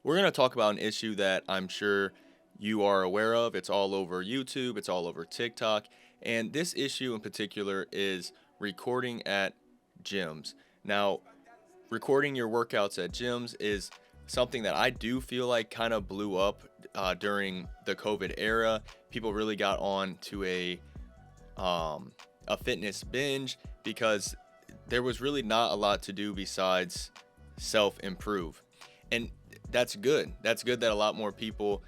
We're going to talk about an issue that I'm sure you are aware of. It's all over YouTube, it's all over TikTok. And this issue in particular is recording at gyms. Now, recording your workouts at gyms is something that I do feel like kind of blew up during the COVID era. People really got on to a fitness binge because there was really not a lot to do besides self improve. And that's good. That's good that a lot more people,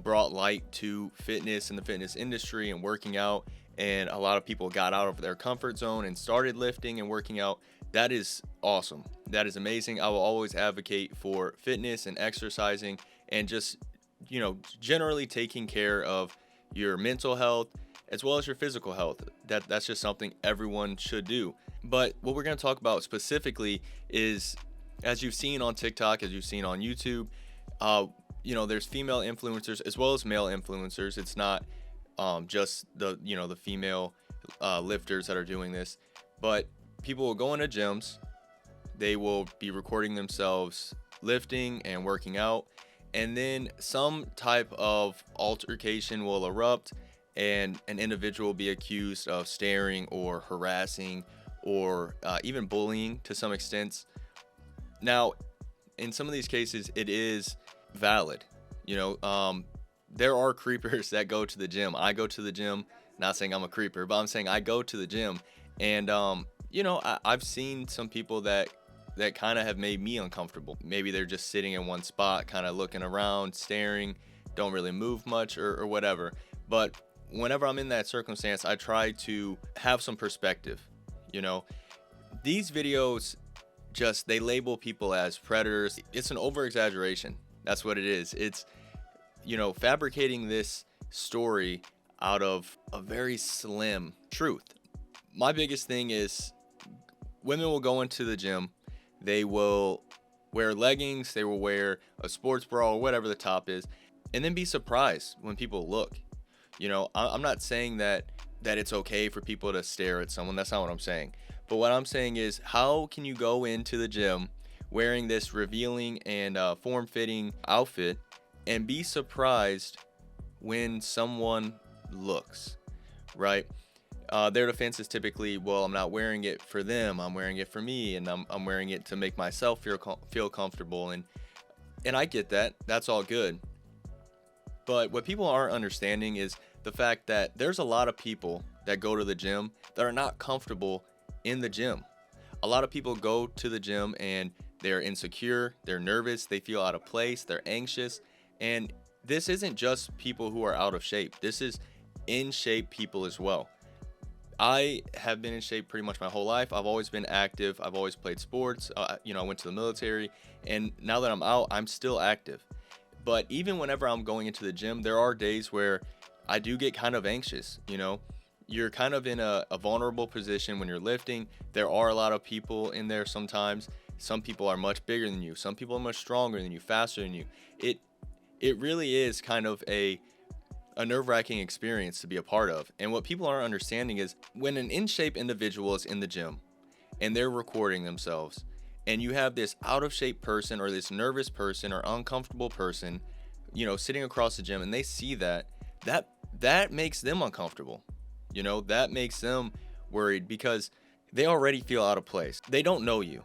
brought light to fitness and the fitness industry and working out. And a lot of people got out of their comfort zone and started lifting and working out. That is awesome. That is amazing. I will always advocate for fitness and exercising and just, generally taking care of your mental health as well as your physical health. That's just something everyone should do. But what we're going to talk about specifically is, as you've seen on TikTok, as you've seen on YouTube, there's female influencers as well as male influencers. It's not just the female lifters that are doing this, but people will go into gyms. They will be recording themselves lifting and working out, and then some type of altercation will erupt, and an individual will be accused of staring or harassing or even bullying to some extent. Now, in some of these cases, it is valid. There are creepers that go to the gym. I go to the gym, not saying I'm a creeper, but I'm saying I go to the gym. And, I've seen some people that kind of have made me uncomfortable. Maybe they're just sitting in one spot, kind of looking around, staring, don't really move much or whatever. But whenever I'm in that circumstance, I try to have some perspective. These videos they label people as predators. It's an over exaggeration. That's what it is. It's, fabricating this story out of a very slim truth. My biggest thing is women will go into the gym. They will wear leggings. They will wear a sports bra or whatever the top is, and then be surprised when people look. I'm not saying that it's okay for people to stare at someone. That's not what I'm saying. But what I'm saying is, how can you go into the gym wearing this revealing and form-fitting outfit and be surprised when someone looks, right? Their defense is typically, well, I'm not wearing it for them. I'm wearing it for me, and I'm wearing it to make myself feel comfortable. And I get that. That's all good. But what people aren't understanding is the fact that there's a lot of people that go to the gym that are not comfortable in the gym. A lot of people go to the gym and they're insecure, they're nervous, they feel out of place, they're anxious. And this isn't just people who are out of shape. This is in shape people as well. I have been in shape pretty much my whole life. I've always been active. I've always played sports. I went to the military, and now that I'm out, I'm still active. But even whenever I'm going into the gym, there are days where I do get kind of anxious. You're kind of in a vulnerable position when you're lifting. There are a lot of people in there sometimes. Some people are much bigger than you. Some people are much stronger than you, faster than you. It really is kind of a nerve-wracking experience to be a part of. And what people aren't understanding is when an in-shape individual is in the gym and they're recording themselves, and you have this out-of-shape person or this nervous person or uncomfortable person, sitting across the gym, and they see that makes them uncomfortable. That makes them worried because they already feel out of place. They don't know you.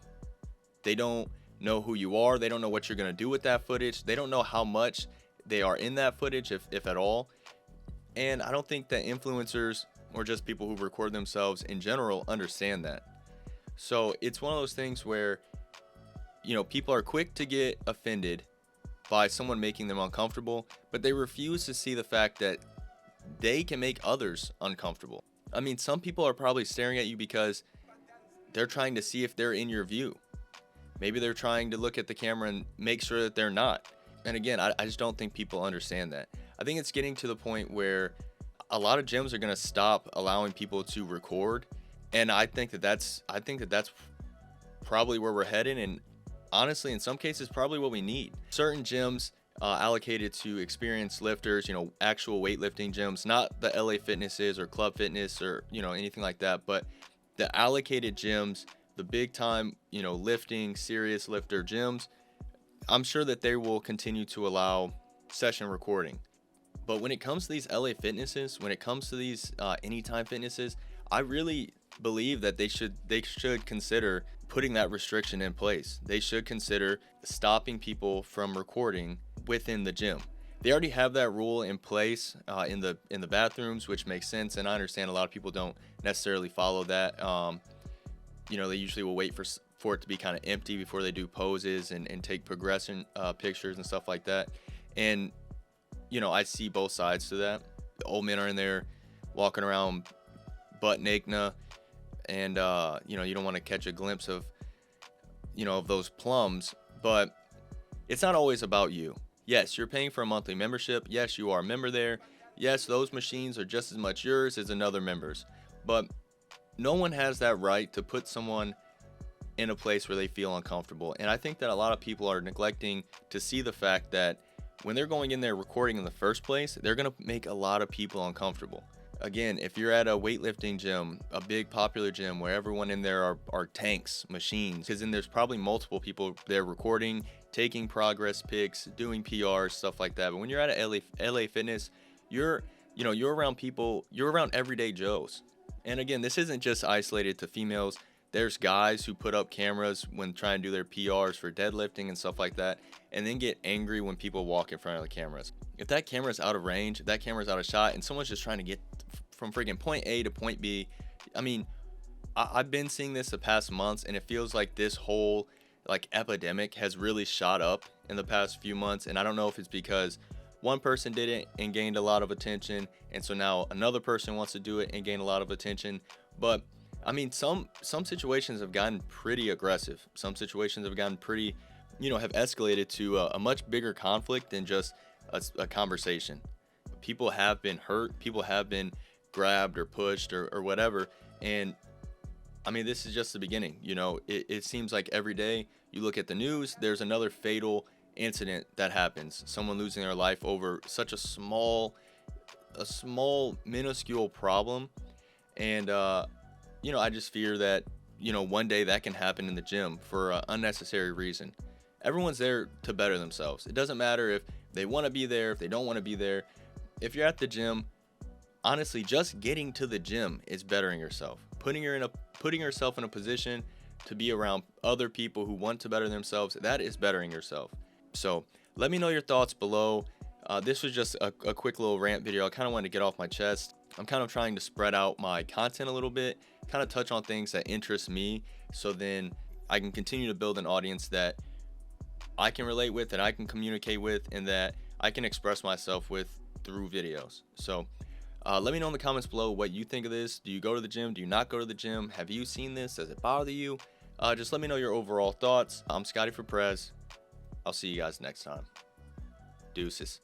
They don't know who you are. They don't know what you're going to do with that footage. They don't know how much they are in that footage, if at all. And I don't think that influencers or just people who record themselves in general understand that. So it's one of those things where, people are quick to get offended by someone making them uncomfortable, but they refuse to see the fact that they can make others uncomfortable. I mean, some people are probably staring at you because they're trying to see if they're in your view. Maybe they're trying to look at the camera and make sure that they're not. And again, I just don't think people understand that. I think it's getting to the point where a lot of gyms are going to stop allowing people to record. And I think that that's probably where we're headed. And honestly, in some cases, probably what we need. Certain gyms allocated to experienced lifters, actual weightlifting gyms, not the LA Fitnesses or Club Fitness or, anything like that, but the allocated gyms, the big time, lifting, serious lifter gyms, I'm sure that they will continue to allow session recording. But when it comes to these LA Fitnesses, when it comes to these Anytime Fitnesses, I really believe that they should consider putting that restriction in place. They should consider stopping people from recording within the gym. They already have that rule in place in the bathrooms, which makes sense, and I understand a lot of people don't necessarily follow that. They usually will wait for it to be kind of empty before they do poses and take progression pictures and stuff like that. And I see both sides to that. The old men are in there walking around butt naked, and you don't want to catch a glimpse of those plums. But it's not always about you. Yes, you're paying for a monthly membership. Yes, you are a member there. Yes, those machines are just as much yours as another member's. But no one has that right to put someone in a place where they feel uncomfortable. And I think that a lot of people are neglecting to see the fact that when they're going in there recording in the first place, they're going to make a lot of people uncomfortable. Again, if you're at a weightlifting gym, a big popular gym where everyone in there are tanks, machines, because then there's probably multiple people there recording, taking progress pics, doing PRs, stuff like that. But when you're at a LA Fitness, you're around people, you're around everyday Joes. And again, this isn't just isolated to females. There's guys who put up cameras when trying to do their PRs for deadlifting and stuff like that, and then get angry when people walk in front of the cameras. If that camera's out of range, if that camera's out of shot, and someone's just trying to get from freaking point A to point B, I mean, I've been seeing this the past months, and it feels like this whole epidemic has really shot up in the past few months. And I don't know if it's because one person did it and gained a lot of attention, and so now another person wants to do it and gain a lot of attention. But I mean, some situations have gotten pretty aggressive. Some situations have gotten pretty, have escalated to a much bigger conflict than just a conversation. People have been hurt. People have been grabbed or pushed or whatever. And I mean, this is just the beginning. It seems like every day you look at the news, there's another fatal incident that happens. Someone losing their life over such a small, minuscule problem. And, I just fear that, one day that can happen in the gym for an unnecessary reason. Everyone's there to better themselves. It doesn't matter if they want to be there, if they don't want to be there. If you're at the gym, honestly, just getting to the gym is bettering yourself. Putting yourself in a position to be around other people who want to better themselves, that is bettering yourself. So let me know your thoughts below. This was just a quick little rant video. I kind of wanted to get off my chest. I'm kind of trying to spread out my content a little bit, kind of touch on things that interest me, so then I can continue to build an audience that I can relate with, that I can communicate with, and that I can express myself with through videos. So let me know in the comments below what you think of this. Do you go to the gym? Do you not go to the gym? Have you seen this? Does it bother you? Just let me know your overall thoughts. I'm Scotty for Prez. I'll see you guys next time. Deuces.